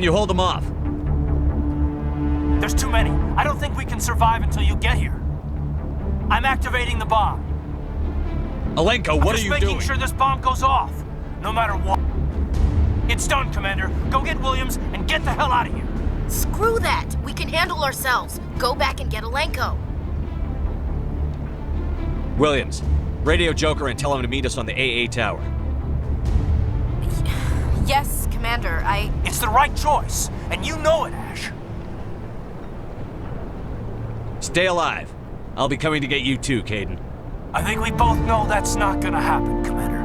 you hold them off? There's too many. I don't think we can survive until you get here. I'm activating the bomb. Alenko, what are you doing? Just making sure this bomb goes off, no matter what. It's done, Commander. Go get Williams and get the hell out of here. Screw that. We can handle ourselves. Go back and get Alenko. Williams, radio Joker and tell him to meet us on the AA tower. Yes, Commander, It's the right choice, and you know it, Ash. Stay alive. I'll be coming to get you too, Caden. I think we both know that's not gonna happen, Commander.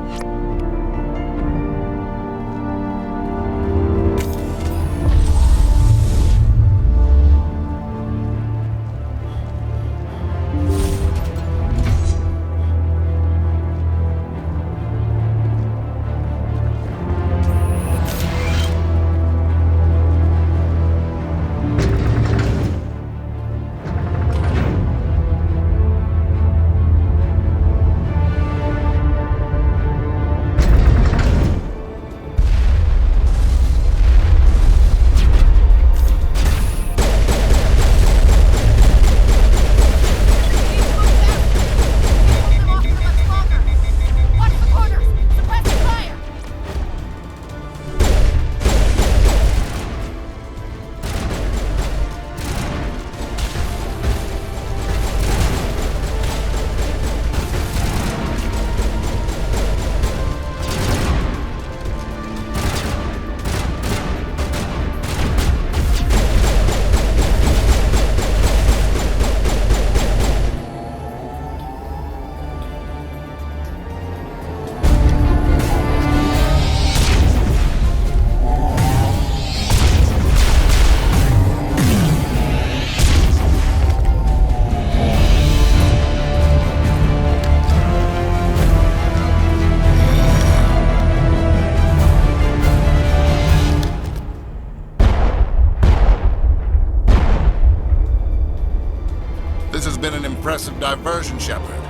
This has been an impressive diversion, Shepard.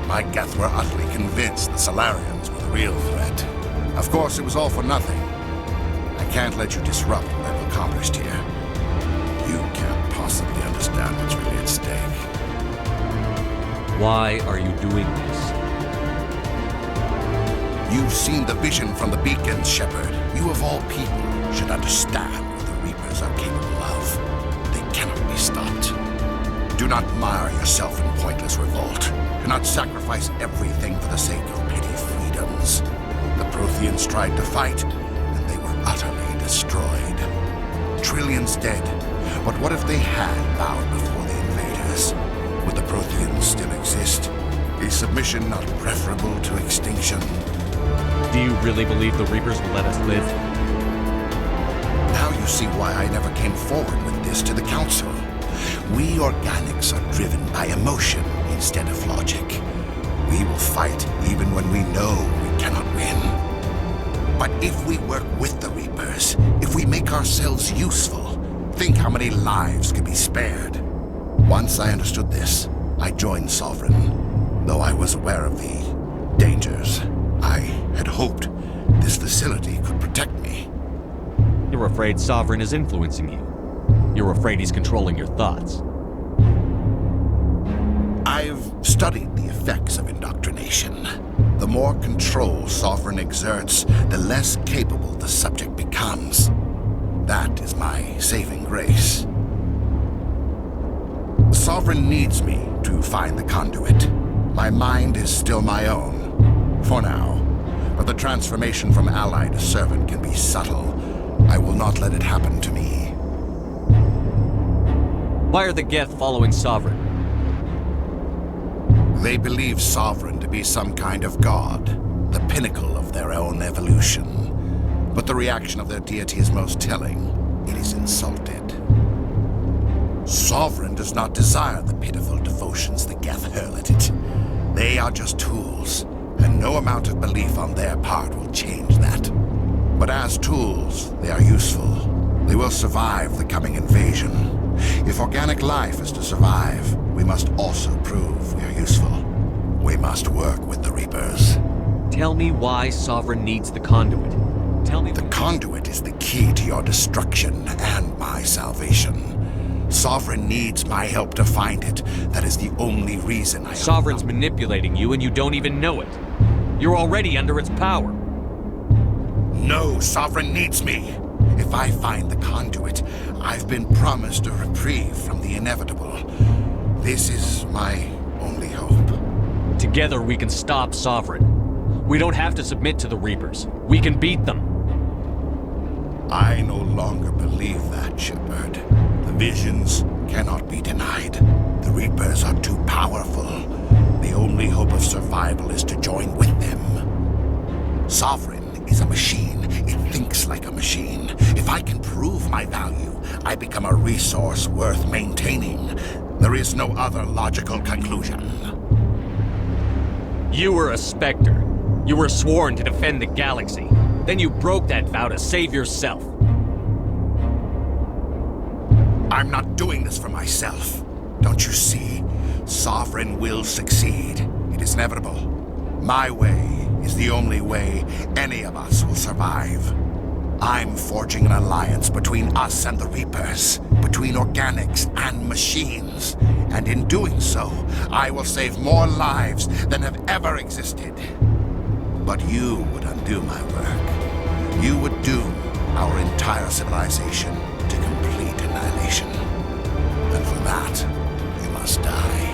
My Geth were utterly convinced the Solarians were the real threat. Of course, it was all for nothing. I can't let you disrupt what I've accomplished here. You can't possibly understand what's really at stake. Why are you doing this? You've seen the vision from the beacons, Shepard. You of all people should understand what the Reapers are capable of. They cannot be stopped. Do not mire yourself in pointless revolt. Do not sacrifice everything for the sake of petty freedoms. The Protheans tried to fight, and they were utterly destroyed. Trillions dead. But what if they had bowed before the invaders? Would the Protheans still exist? Is submission not preferable to extinction? Do you really believe the Reapers will let us live? Now you see why I never came forward with this to the Council. We organics are driven by emotion instead of logic. We will fight even when we know we cannot win. But if we work with the Reapers, if we make ourselves useful, think how many lives could be spared. Once I understood this, I joined Sovereign, though I was aware of the dangers. I had hoped this facility could protect me. You're afraid Sovereign is influencing you. You're afraid he's controlling your thoughts. I've studied the effects of indoctrination. The more control Sovereign exerts, the less capable the subject becomes. That is my saving grace. Sovereign needs me to find the conduit. My mind is still my own, for now. But the transformation from ally to servant can be subtle. I will not let it happen to me. Why are the Geth following Sovereign? They believe Sovereign to be some kind of god, the pinnacle of their own evolution. But the reaction of their deity is most telling. It is insulted. Sovereign does not desire the pitiful devotions the Geth hurl at it. They are just tools, and no amount of belief on their part will change that. But as tools, they are useful. They will survive the coming invasion. If organic life is to survive, we must also prove we are useful. We must work with the Reapers. Tell me why Sovereign needs the conduit. tell me The conduit is the key to your destruction and my salvation. Sovereign needs my help to find it. That is the only reason I... Sovereign's manipulating you and you don't even know it. You're already under its power. No, Sovereign needs me. If I find the conduit, I've been promised a reprieve from the inevitable. This is my only hope. Together we can stop Sovereign. We don't have to submit to the Reapers. We can beat them. I no longer believe that, Shepard. The visions cannot be denied. The Reapers are too powerful. The only hope of survival is to join with them. Sovereign is a machine. It thinks like a machine. If I can prove my value, I become a resource worth maintaining. There is no other logical conclusion. You were a Spectre. You were sworn to defend the galaxy. Then you broke that vow to save yourself. I'm not doing this for myself. Don't you see? Sovereign will succeed. It is inevitable. My way is the only way any of us will survive. I'm forging an alliance between us and the Reapers, between organics and machines. And in doing so, I will save more lives than have ever existed. But you would undo my work. You would doom our entire civilization to complete annihilation. And for that, you must die.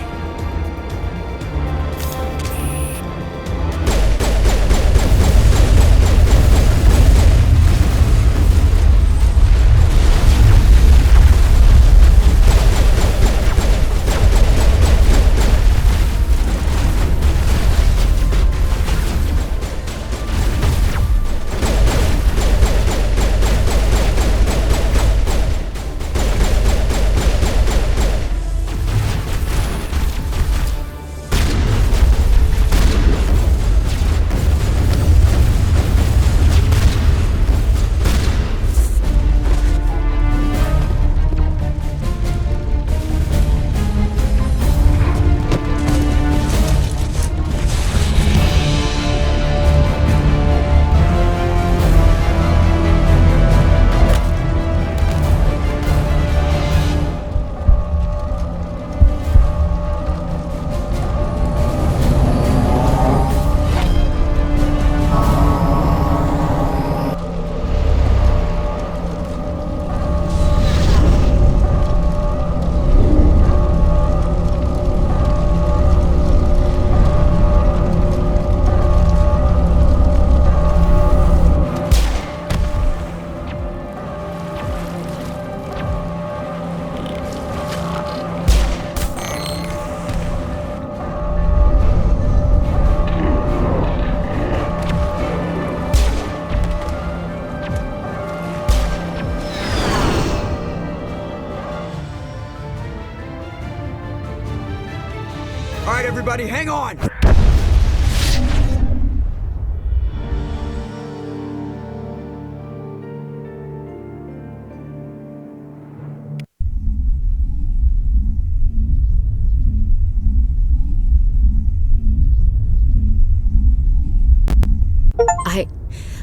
All right, everybody, hang on!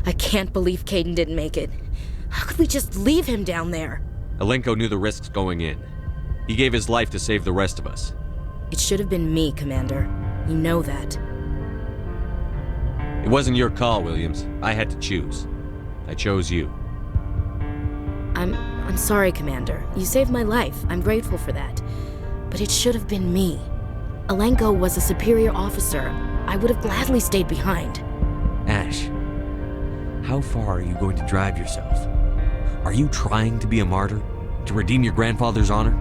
I can't believe Caden didn't make it. How could we just leave him down there? Alenko knew the risks going in. He gave his life to save the rest of us. It should have been me, Commander. You know that. It wasn't your call, Williams. I had to choose. I chose you. I'm sorry, Commander. You saved my life. I'm grateful for that. But it should have been me. Alenko was a superior officer. I would have gladly stayed behind. Ash, how far are you going to drive yourself? Are you trying to be a martyr? To redeem your grandfather's honor?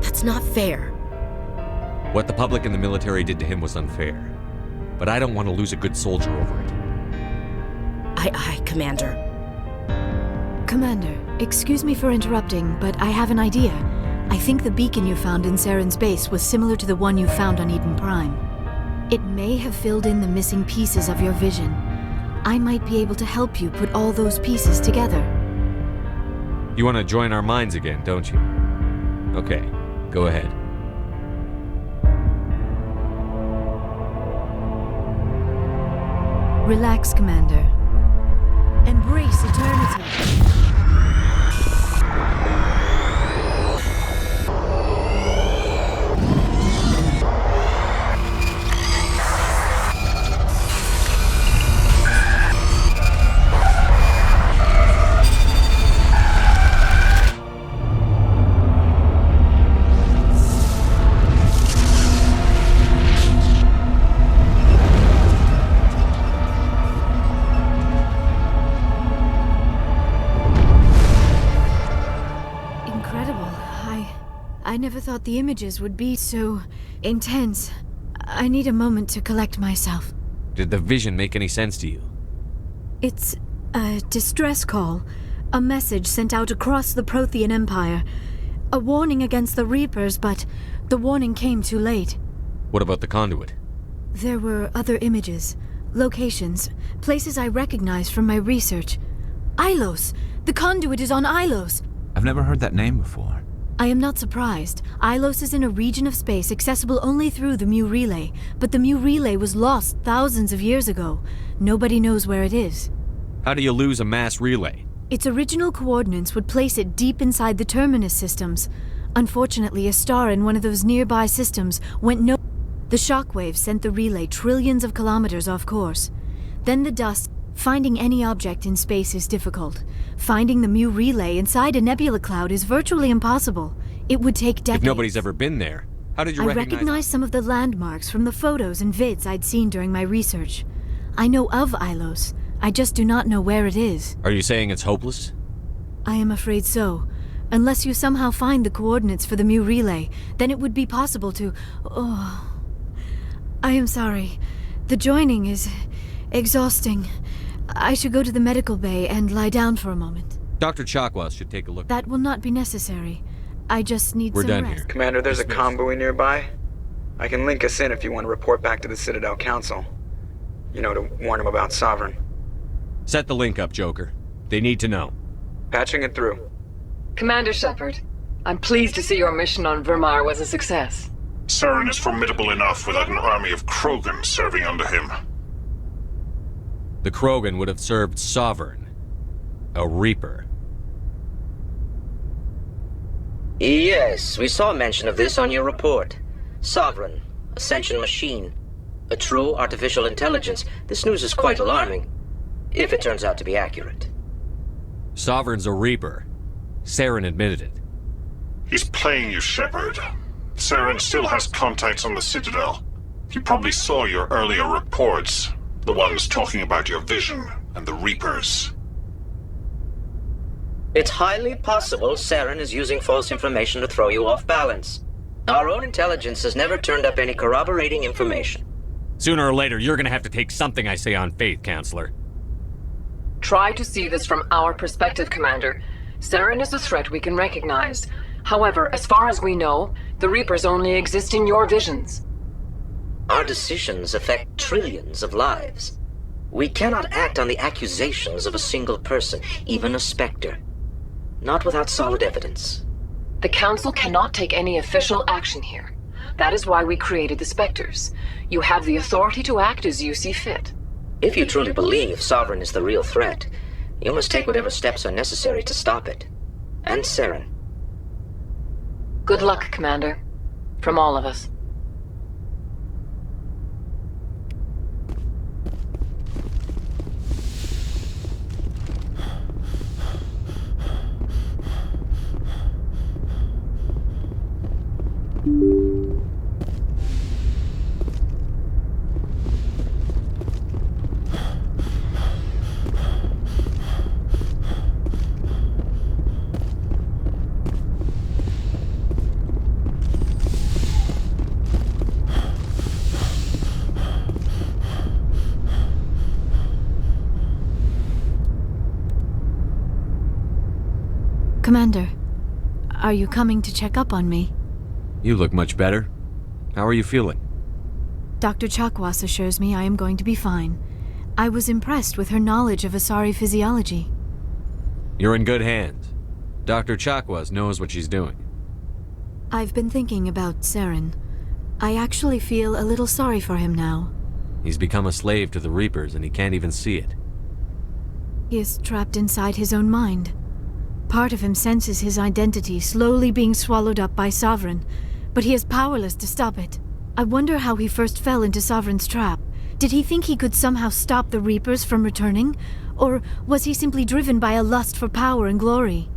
That's not fair. What the public and the military did to him was unfair. But I don't want to lose a good soldier over it. Aye, Commander. Commander, excuse me for interrupting, but I have an idea. I think the beacon you found in Saren's base was similar to the one you found on Eden Prime. It may have filled in the missing pieces of your vision. I might be able to help you put all those pieces together. You want to join our minds again, don't you? Okay, go ahead. Relax, Commander. And embrace eternity. I never thought the images would be so intense. I need a moment to collect myself. Did the vision make any sense to you? It's a distress call. A message sent out across the Prothean Empire. A warning against the Reapers, but the warning came too late. What about the conduit? There were other images, locations, places I recognized from my research. Ilos! The conduit is on Ilos! I've never heard that name before. I am not surprised. Ilos is in a region of space accessible only through the Mu Relay, but the Mu Relay was lost thousands of years ago. Nobody knows where it is. How do you lose a mass relay? Its original coordinates would place it deep inside the terminus systems. Unfortunately, a star in one of those nearby systems went no... The shockwave sent the relay trillions of kilometers off course. Then the dust... Finding any object in space is difficult. Finding the Mu Relay inside a nebula cloud is virtually impossible. It would take decades. If nobody's ever been there, how did you I recognized some of the landmarks from the photos and vids I'd seen during my research. I know of Ilos. I just do not know where it is. Are you saying it's hopeless? I am afraid so. Unless you somehow find the coordinates for the Mu Relay, then it would be possible to... Oh... I am sorry. The joining is... exhausting. I should go to the medical bay and lie down for a moment. Dr. Chakwas should take a look. That will not be necessary. I just need We're some done rest. here. Commander, there's a convoy nearby. I can link us in if you want to report back to the Citadel Council. You know, to warn them about Sovereign. Set the link up, Joker. They need to know. Patching it through. Commander Shepard, I'm pleased to see your mission on Vermar was a success. Saren is formidable enough without an army of Krogan serving under him. The Krogan would have served Sovereign. A Reaper. Yes, we saw mention of this on your report. Sovereign, Ascension machine, a true artificial intelligence. This news is quite alarming, if it turns out to be accurate. Sovereign's a Reaper. Saren admitted it. He's playing you, Shepard. Saren still has contacts on the Citadel. He probably saw your earlier reports. The ones talking about your vision and the Reapers. It's highly possible Saren is using false information to throw you off balance. Our own intelligence has never turned up any corroborating information. Sooner or later, you're gonna have to take something I say on faith, Counselor. Try to see this from our perspective, Commander. Saren is a threat we can recognize. However, as far as we know, the Reapers only exist in your visions. Our decisions affect trillions of lives. We cannot act on the accusations of a single person, even a Spectre. Not without solid evidence. The Council cannot take any official action here. That is why we created the Spectres. You have the authority to act as you see fit. If you truly believe Sovereign is the real threat, you must take whatever steps are necessary to stop it. And Saren. Good luck, Commander. From all of us. Commander, are you coming to check up on me? You look much better. How are you feeling? Dr. Chakwas assures me I am going to be fine. I was impressed with her knowledge of Asari physiology. You're in good hands. Dr. Chakwas knows what she's doing. I've been thinking about Saren. I actually feel a little sorry for him now. He's become a slave to the Reapers and he can't even see it. He is trapped inside his own mind. Part of him senses his identity slowly being swallowed up by Sovereign, but he is powerless to stop it. I wonder how he first fell into Sovereign's trap. Did he think he could somehow stop the Reapers from returning? Or was he simply driven by a lust for power and glory?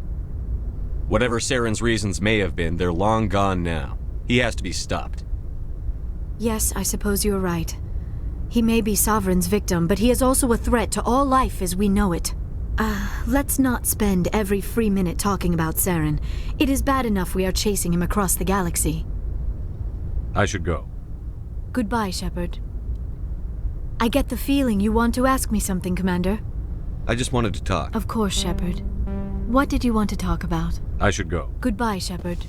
Whatever Saren's reasons may have been, they're long gone now. He has to be stopped. Yes, I suppose you're right. He may be Sovereign's victim, but he is also a threat to all life as we know it. Let's not spend every free minute talking about Saren. It is bad enough we are chasing him across the galaxy. I should go. Goodbye, Shepard. I get the feeling you want to ask me something, Commander. I just wanted to talk. Of course, Shepard. What did you want to talk about? I should go. Goodbye, Shepard.